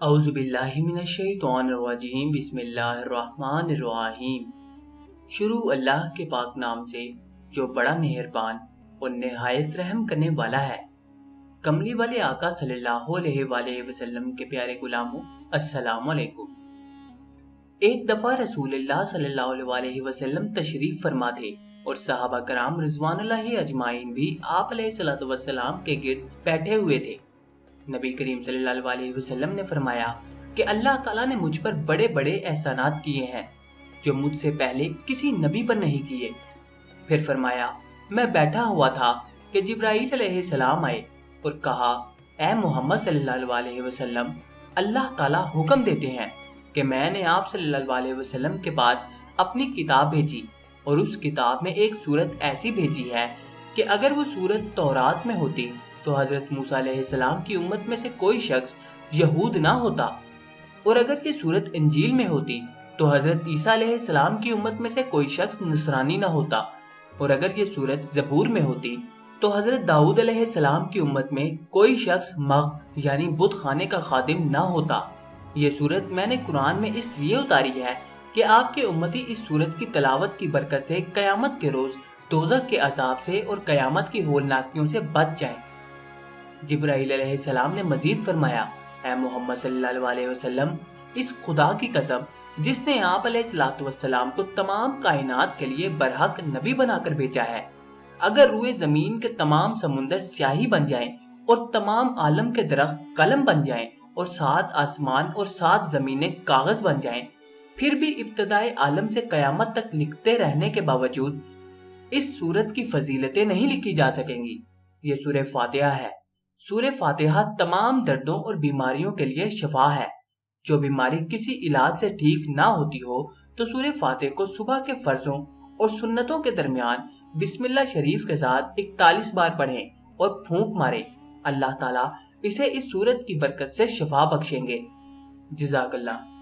اعوذ باللہ من الشیطان الرجیم بسم اللہ الرحمن الرحیم۔ شروع اللہ کے پاک نام سے جو بڑا مہربان اور نہایت رحم کرنے والا ہے۔ کملی والے آقا صلی اللہ علیہ وآلہ وسلم کے پیارے غلاموں، السلام علیکم۔ ایک دفعہ رسول اللہ صلی اللہ علیہ وآلہ وسلم تشریف فرما تھے اور صحابہ کرام رضوان اللہ اجمعین بھی آپ علیہ الصلوۃ والسلام کے گرد بیٹھے ہوئے تھے۔ نبی کریم صلی اللہ علیہ وسلم نے فرمایا کہ اللہ تعالیٰ نے مجھ پر بڑے بڑے احسانات کیے ہیں جو مجھ سے پہلے کسی نبی پر نہیں کیے۔ پھر فرمایا میں بیٹھا ہوا تھا کہ جبرائیل علیہ السلام آئے اور کہا اے محمد صلی اللہ علیہ وسلم، اللہ تعالیٰ حکم دیتے ہیں کہ میں نے آپ صلی اللہ علیہ وسلم کے پاس اپنی کتاب بھیجی اور اس کتاب میں ایک سورت ایسی بھیجی ہے کہ اگر وہ سورت تورات میں ہوتی تو حضرت موسیٰ علیہ السلام کی امت میں سے کوئی شخص یہود نہ ہوتا، اور اگر یہ سورت انجیل میں ہوتی تو حضرت عیسیٰ علیہ السلام کی امت میں سے کوئی شخص نصرانی نہ ہوتا، اور اگر یہ سورت زبور میں ہوتی تو حضرت داؤد علیہ السلام کی امت میں کوئی شخص مغ یعنی بت خانے کا خادم نہ ہوتا۔ یہ سورت میں نے قرآن میں اس لیے اتاری ہے کہ آپ کے امتی اس سورت کی تلاوت کی برکت سے قیامت کے روز دوزخ کے عذاب سے اور قیامت کی ہولناکیوں سے بچ جائیں۔ جبرائیل علیہ السلام نے مزید فرمایا اے محمد صلی اللہ علیہ وسلم، اس خدا کی قسم جس نے آپ علیہ الصلوۃ والسلام کو تمام کائنات کے لیے برحق نبی بنا کر بھیجا ہے، اگر روئے زمین کے تمام سمندر سیاہی بن جائیں اور تمام عالم کے درخت قلم بن جائیں اور 7 آسمان اور 7 زمینیں کاغذ بن جائیں، پھر بھی ابتدائے عالم سے قیامت تک لکھتے رہنے کے باوجود اس سورت کی فضیلتیں نہیں لکھی جا سکیں گی۔ یہ سورہ فاتحہ ہے۔ سورہ فاتحہ تمام دردوں اور بیماریوں کے لیے شفا ہے۔ جو بیماری کسی علاج سے ٹھیک نہ ہوتی ہو تو سورہ فاتحہ کو صبح کے فرضوں اور سنتوں کے درمیان بسم اللہ شریف کے ساتھ 41 بار پڑھیں اور پھونک ماریں، اللہ تعالیٰ اسے اس سورت کی برکت سے شفا بخشیں گے۔ جزاک اللہ۔